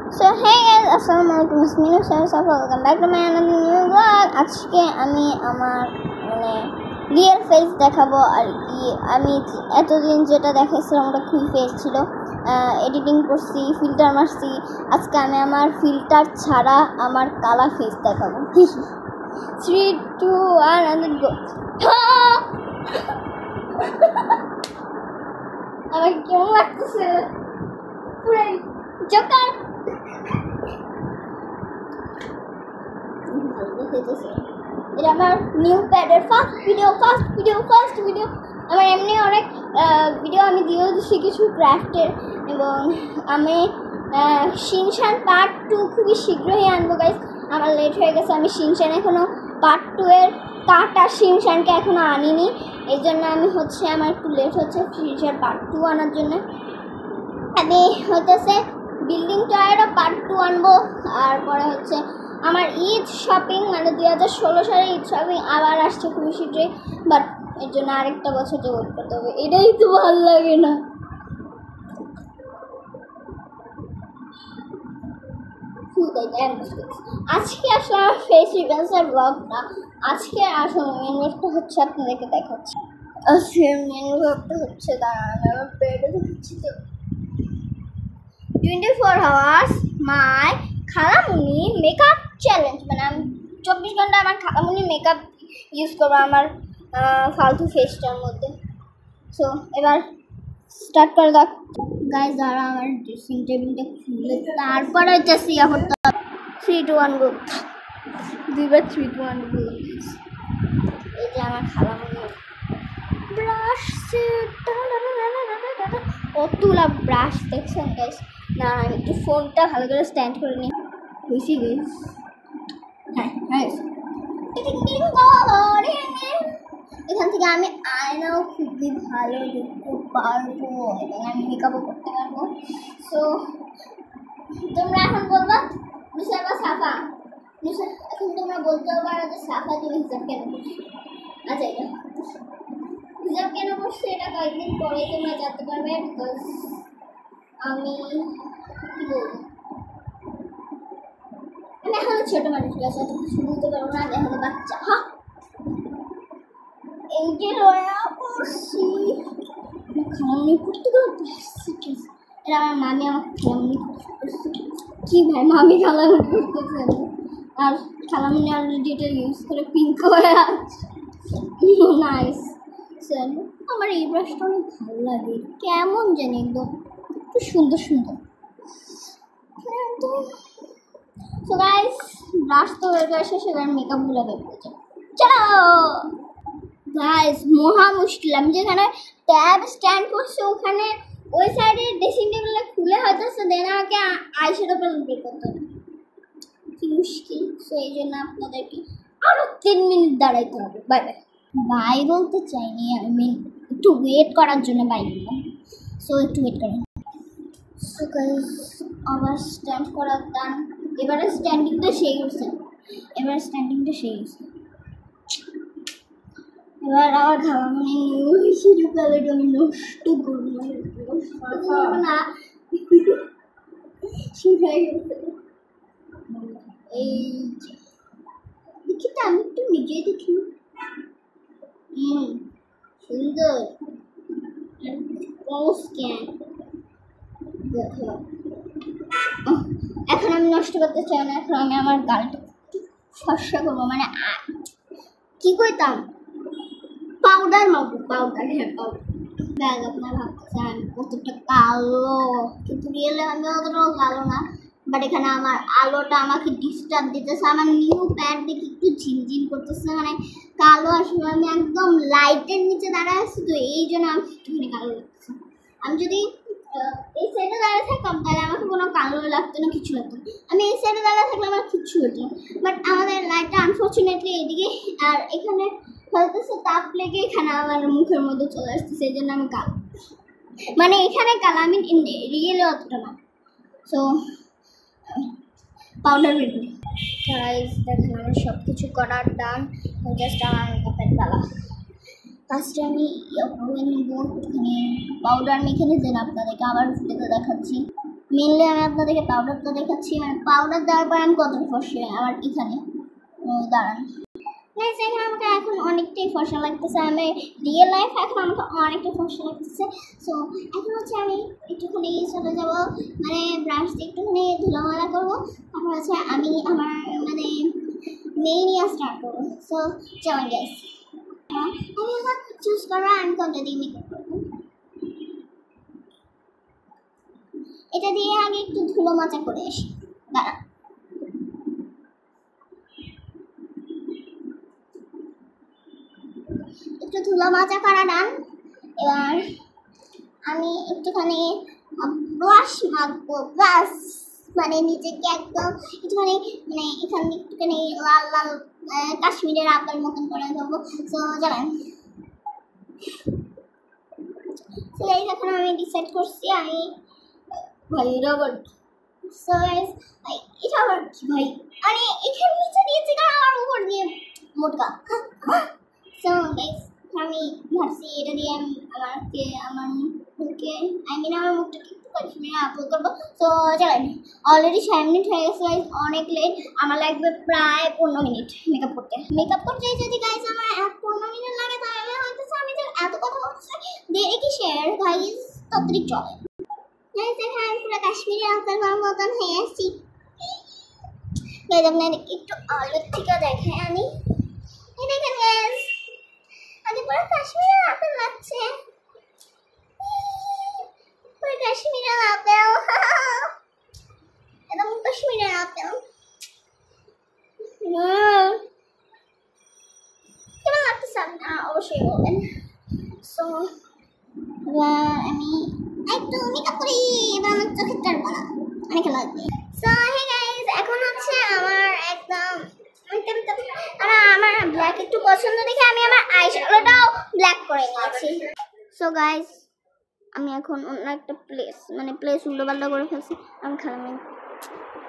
So hey guys, assalamualaikum. Bismillah, welcome back to my another new vlog. আজকে আমি আমার real face দেখাবো আর কি। আমি এতদিন যেটা দেখাইছিলাম ওটা ফুল ফেস ছিল, এডিটিং করছি, ফিল্টার মারছি। আজকে আমি আমার ফিল্টার ছাড়া আমার কালা ফেস দেখাবো। 3, 2, 1 and then go. আমার কেমন লাগতেছে পুরো জোকার। এটা আমার নিউ প্যাডের ফার্স্ট ভিডিও। আমার এমনি অনেক ভিডিও আমি দিয়েছি কিছু ক্রাফটের, এবং আমি শিনশান পার্ট 2 খুবই শীঘ্রই আনবো গাইস। আমার লেট হয়ে গেছে, আমি শিনশান এখনও পার্ট 2 এর কাটা শিনশানকে এখনও আনিনি, এই জন্য আমি আমার একটু লেট হচ্ছে শিনশান পার্ট 2 আনার জন্য। আমি বিল্ডিং টয়েরও পার্ট 2 আনবো। আর পরে আমার ঈদ শপিং, 2016 সালে ঈদ শপিং আবার আসছে খুবই শীঘ্রই, বাট এর জন্য আরেকটা বছর ওয়েট করতে হবে। এটাই তো ভালো লাগে না। আজকে আসলে আমার ফেস রিভিউসের ব্লগটা, আজকে আসলে মেন ব্লগটা আপনাদেরকে দেখাচ্ছি। আজকে মেন ব্লগটা দাঁড়ান আমার বেডে দেখাচ্ছি তো। 24 hours মাই খালামুনি মেকআপ চ্যালেঞ্জ, মানে আমি 24 ঘন্টা আমার খালামুনি মেকআপ ইউজ করবো আমার ফালতু ফেসটার মধ্যে। সো এবার স্টার্ট করে দাও গাইজ। যারা আমার ড্রেসিং টেবিলটা খুলে তারপরে ইয়া করতে হবে। 3, 2, 1 গো। 3, 2, 1 গো। এই যে আমার খালামুনি ব্রাশ, কতগুলা ব্রাশ দেখছেন গাইজ। না আমি একটু ফোনটা ভালো করে স্ট্যান্ড করে নিই। বুঝছি গাইজ, হ্যাঁ এখান থেকে আমি আয়নাও খুবই ভালো দেখতে পারবো এবং আমি মেকআপও করতে পারবো। সো তোমরা এখন বলবা নিশা বা সাফা, এখন তোমরা বলতে পারো যে সাফা তুমি হিসাব কেন করছো। আচ্ছা, এটা হিসাব কেন করছো এটা কয়েকদিন পরে তোমরা জানতে পারবে, বিকজ আমি কি বলবো, আমি এখনো ছোট মানুষ আছে, কিছু বুঝতে পারবো না, এখনো বাচ্চা। হ্যাঁ, এই যে রয়া করছি খাওয়ানি করতে গেলে এটা আমার মামি আমাকে খাওয়ানি করছে। কি ভাই, মামি খালামুনি করতেছে আর খালামুনি অলরেডি এটা ইউজ করে পিঙ্ক হয়ে আছে। নাইস। আমার এই ব্রাশটা অনেক ভালো লাগে, কেমন জানি একদম একটু সুন্দর। সো গাইস, ব্রাশ তো হয়ে গেছে, সেবার মেকআপগুলো বের করছে। চলো গাইস, মহা মুশকিল। আমি যেখানে ট্যাব স্ট্যান্ড করছি ওখানে ওই সাইডে ড্রেসিং টেবিলটা খুলে হয়তো দেন আমাকে আইশ্যাডো প্যালেট বের করতে হবে, কি মুশকিল। সো এই জন্য আপনাদেরকে আরও 3 মিনিট দাঁড়াইতে হবে। বাই বলতে চাইনি, আই মিন একটু ওয়েট করার জন্য বাই বললাম। সো একটু ওয়েট করেন। সো গাইস, আবার স্ট্যান্ড করার দান। এবারে স্ট্যান্ডিংটা সেই হচ্ছে, এবার আমার খালামুনি নিউ হিসেবে প্যালেট আমি নষ্ট করবো না। এই দেখি তো, আমি একটু নিজেই দেখি। সুন্দর এখন আমি নষ্ট করতে চাই না, এখন আমি আমার গালটা ফর্সা করবো, মানে কি কইতাম, পাউডার মাখবো, পাউডার। হ্যাঁ, পাউডার। ব্যাগ আপনার ভাবছেন কতটা কালো, কিন্তু রিয়েলে আমি অতটাও কালো না, বাট এখানে আমার আলোটা আমাকে ডিস্টার্ব দিতেছে। আমার নিউ প্যাড দেখে একটু ঝিমঝিম করতেছে, মানে কালো আসলে আমি একদম লাইটের নিচে দাঁড়ায় আছি, তো এই জন্য আমি একটুখানি কালো লাগতেছে। আমি যদি এই সাইডে দাঁড়িয়ে থাকতাম তাহলে আমাকে কোনো কালো লাগতো না, কিছু লাগতো না। আমি এই সাইডে দাঁড়িয়ে থাকলে আমার কিচ্ছু হতো না, বাট আমাদের লাইটটা আনফর্চুনেটলি এদিকে, আর এখানে হয়তো তাপ লেগে এখানে আমার মুখের মধ্যে চলে আসতেছে, এই জন্য আমি কালো, মানে এখানে কালো, আমি রিয়েলে অতটা না। সো পাউডার বের করি গাইস। দেখেন আমার সব কিছু করার ডান, জাস্ট আমার মেকআপের পালা। ফার্স্টে আমি ইয়ে করে নেবো, পাউডার মেখে নিয়ে দেন আপনাদেরকে আবার ফুটেতে দেখাচ্ছি। মেনলি আমি আপনাদেরকে পাউডারটা দেখাচ্ছি, মানে পাউডার দেওয়ার পর আমি কতটা ফর্সা আমার এখানে দাঁড়ান। এখানে আমাকে এখন অনেকটাই ফর্সা লাগতেছে, আমি রিয়েল লাইফ এখন আমাকে অনেকটা ফর্সা লাগতেছে। সো এখন হচ্ছে আমি একটুখানি চলে যাবো, মানে ব্রাশ দিয়ে একটুখানি ধুলামালা করবো, তারপর হচ্ছে আমি আমার মানে মেইন স্টার্ট করবো। সো চলেন গাইস, আমি এখন চুজ করবো আমি কোনটা দিয়ে মেকআপ করবো। এটা দিয়ে আগে একটু ধুলো মাজা করে আসি, দাঁড়া। একটু ধুলো মাজা করা ডান। এবার আমি একটুখানি ব্লাশ মাখবো, ব্লাশ মানে নিজেকে একদম একটুখানি মানে এখানে একটুখানি লাল লাল কাশ্মীরের আপেল মতন করে দেবো। সো জানেন, তো এই এখন আমি ডিসাইড করছি আমি ভাই রবার। সো গাইস ভাই এটা আবার কি ভাই, মানে এখানে নিচে দিয়েছি না আমার উপর দিয়ে মোটকা। সো গাইস আমি ভাবছি এটা দিয়ে আমি আমার মুখকে আমার মুখটাকে একটু কাশ্মীরে আপলোড করবো। তো চলেন, অলরেডি 6 মিনিট হয়ে গেছে গাইস, অনেক লেট। আমার লাগবে প্রায় 15 মিনিট মেকআপ করতে যদি গাইস আমার 15 মিনিট লাগে, তাহলে হয়তো আমি যে এত কথা বলছি দেরি কি শেয়ার গাইস ততই চলে। গাইস এখানে আমি পুরো কাশ্মীরি আপেল মতন হয়ে আসছি গাইস। আপনাদের একটু আলোর থেকে দেখাই আমি, এই দেখেন গাইস আগে পুরো কাশ্মীরি আপেল লাগছে, পুরো কাশ্মীরি আপেল, একদম কাশ্মীরি আপেল। কেমন লাগতেছে আপনারা অবশ্যই বলবেন। সো আমি একটু মেকআপ করি, এবার আমার চোখের টার পড়া অনেক লাগবে। সো হে গাইস, এখন হচ্ছে আমার একদম আমার ব্ল্যাক একটু পছন্দ দেখে আমি আমার আইশ্যাডোটাও ব্ল্যাক করে নিয়েছি। সো গাইস আমি এখন অন্য একটা প্লেস উল্টো পাল্টা করে ফেলছি। আমি খালামণি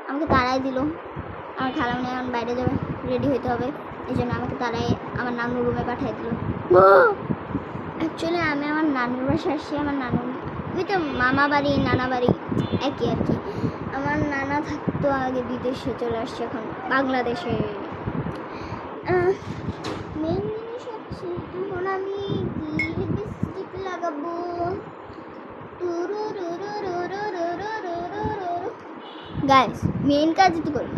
আমাকে তাড়াই দিল, আমার খালামণি এখন বাইরে যাবে, রেডি হইতে হবে, এই জন্য আমাকে তাড়াই আমার নানুর রুমে পাঠিয়ে দিল। অ্যাকচুয়ালি আমি আমার নানুর বাসায় আসছি, আমার নানু ওই তো মামা বাড়ি নানা বাড়ি একই আর কি। আমার নানা থাকতো আগে বিদেশে, চলে আসছে এখন বাংলাদেশে। মেন জিনিস হচ্ছে এখন আমি লিপস্টিক লাগাবো। গাইস মেন কাজ তো করি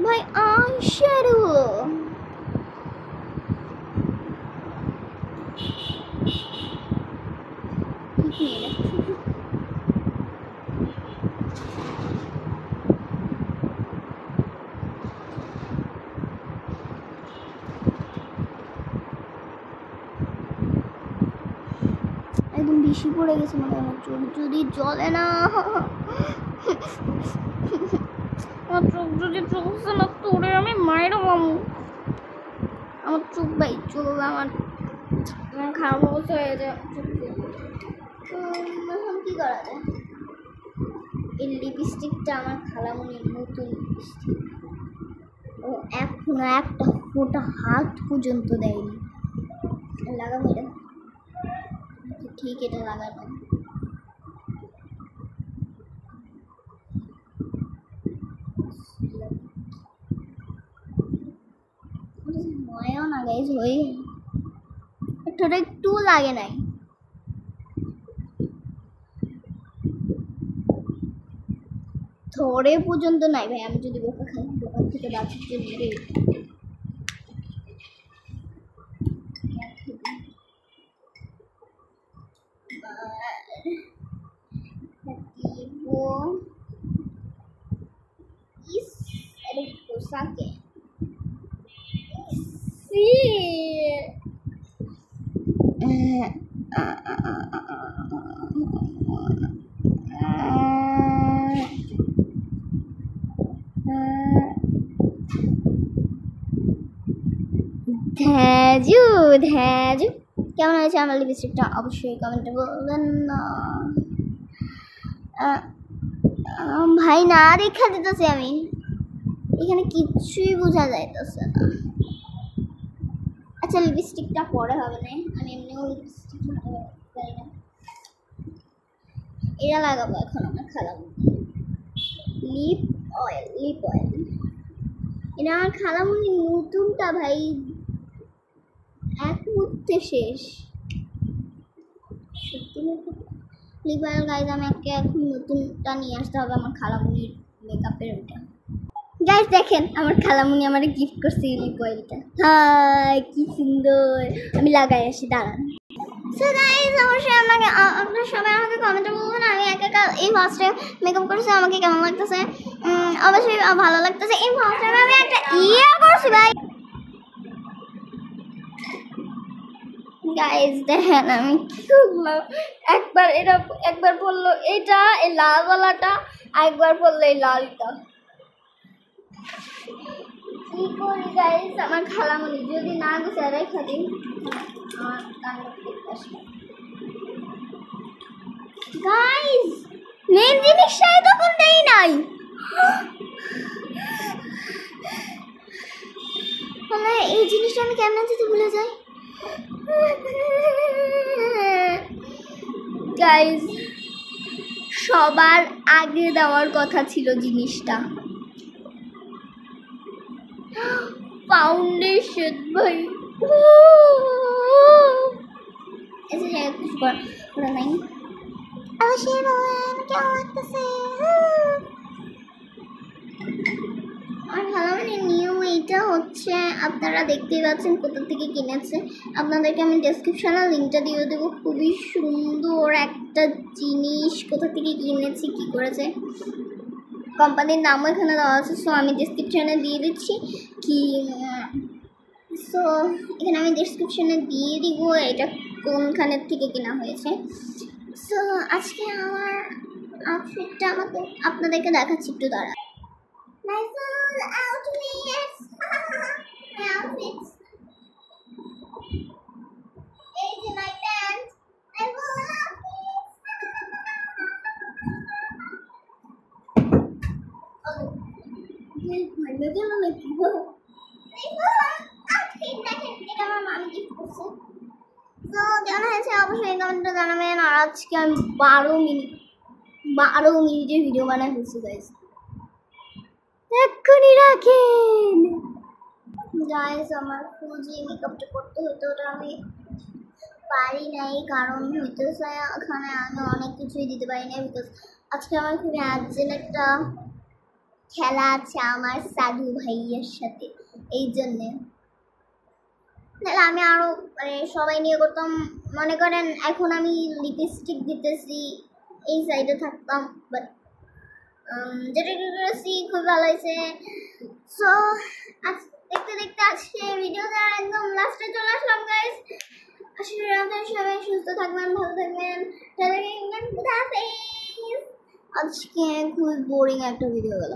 ভাই, আইশ্যাডো একদম বেশি পড়ে গেছে, মানে আমার চোখ যদি জ্বলে না, আমার চোখ যদি চলছে না তোরে আমি মায়ের মামু, আমার চোখ ভাই চোখ আমার খারাপ অবস্থা হয়ে যায়। এখন কি করা যায়, এই লিপস্টিকটা আমার খালামণির নতুন লিপস্টিক, ও এখনো একটা ফোঁটা হাত পর্যন্ত দেয়নি। লাগাবো এটা, ঠিক এটা লাগাবো। ময়ও না গাইজ, ওই ঠোঁটে একটু লাগে নাই। থোড়ে পর্যন্ত নাই ভাই, আমি যদি বোকা খাই দোকান থেকে বাজার জন্য পোশাকে ধ্যাজু ধ্যাজু কেমন হয়েছে আমার লিপস্টিকটা অবশ্যই কমেন্টে বলবেন না ভাই, না দেখা দিতেছি আমি, এখানে কিচ্ছুই বোঝা যাইতেছে না। আচ্ছা লিপস্টিকটা পরে হবে না, আমি এমনিও লিপস্টিক লাগাতে পারি না, এটা লাগাবো এখন আমার খালামণি। লিপ অয়েল এটা আমার খালামুনি নতুনটা ভাই, এক মুহূর্তে শেষ। সত্যি লিপ অয়েল গাইজ, আমি এখন নতুনটা নিয়ে আসতে হবে আমার খালামুনির মেকআপের ওটা। গাইজ দেখেন আমার খালামুনি আমার গিফট করছে লিপ অয়েলটা। হাই কি সুন্দর, আমি লাগাই আসি, দাঁড়ান। সো গাইজ অবশ্যই আপনার সবাই আমাকে কমেন্টে বলবেন আমি একা এই ফার্স্ট টাইম মেকআপ করছি, আমাকে কেমন লাগতেছে। অবশ্যই ভালো লাগতেছে। এই ফার্স্ট টাইম আমি একটা করছি ভাই। গাইজ দেখেন আমি কি করলাম, একবার বললো এটা এই লালওয়ালাটা, আরেকবার বললো এই লালটা। কি করি গাইজ, আমার খালামুনি যদি না গুছায় রেখে দিন আমার কান্না করতে আসবে। গাইজ মেন জিনিসটাই তখন দেই নাই, মানে এই জিনিসটা আমি কেমন যেতে ভুলে যাই। গাইজ সবার আগে দেওয়ার কথা ছিল জিনিসটা, ফাউন্ডেশন ভাই। এসে যায় কিছু করা নাই। অবশ্যই বলেন কেমন লাগতেছে। আর খালামুনি নিউ এইটা হচ্ছে, আপনারা দেখতেই পাচ্ছেন কোথা থেকে কিনেছে, আপনাদেরকে আমি ডেসক্রিপশনে লিঙ্কটা দিয়ে দেবো। খুবই সুন্দর একটা জিনিস, কোথা থেকে কিনেছি কি করেছে কোম্পানির নামও এখানে দেওয়া আছে। সো আমি ডেসক্রিপশনে দিয়ে দিচ্ছি কি, সো এখানে আমি ডেসক্রিপশনে দিয়ে দিব এটা কোনখানের থেকে কেনা হয়েছে। সো আজকে আমার আউটফিটটা আপনাদেরকে দেখাচ্ছি, একটু দাঁড়া। My full outfits. My outfits. এই যে my pants. My full outfits. Oh, my মেঘেলো নাকি? My full outfit দেখেন, এটা আমার মামি গিফট করছে। তো কেমন হয়েছে অবশ্যই কমেন্টে জানাবেন। আর আজকে আমি 12 মিনিটের ভিডিও বানাই ফেলছি গাইজ, এক্ষুনি রাখেন। গাইজ আমার যে মেকআপটা করতে হতো ওটা আমি পারি নাই, কারণ হইতেছে ওখানে আমি অনেক কিছুই দিতে পারি না, বিকজ আজকে আমার খুবই আর্জেন্ট একটা খেলা আছে আমার সাধু ভাইয়ের সাথে, এই জন্যে। তাহলে আমি আরও মানে সবাই নিয়ে করতাম, মনে করেন এখন আমি লিপস্টিক দিতেছি এই সাইডে থাকতাম, বাট যেটা করেছি খুব ভালো হয়েছে। সো আজ দেখতে দেখতে আজকে ভিডিওটা একদম লাস্টে চলে আসলাম গাইজ। আসলে সবাই সুস্থ থাকবেন, ভালো থাকবেন, আজকে খুব বোরিং একটা ভিডিও গেল।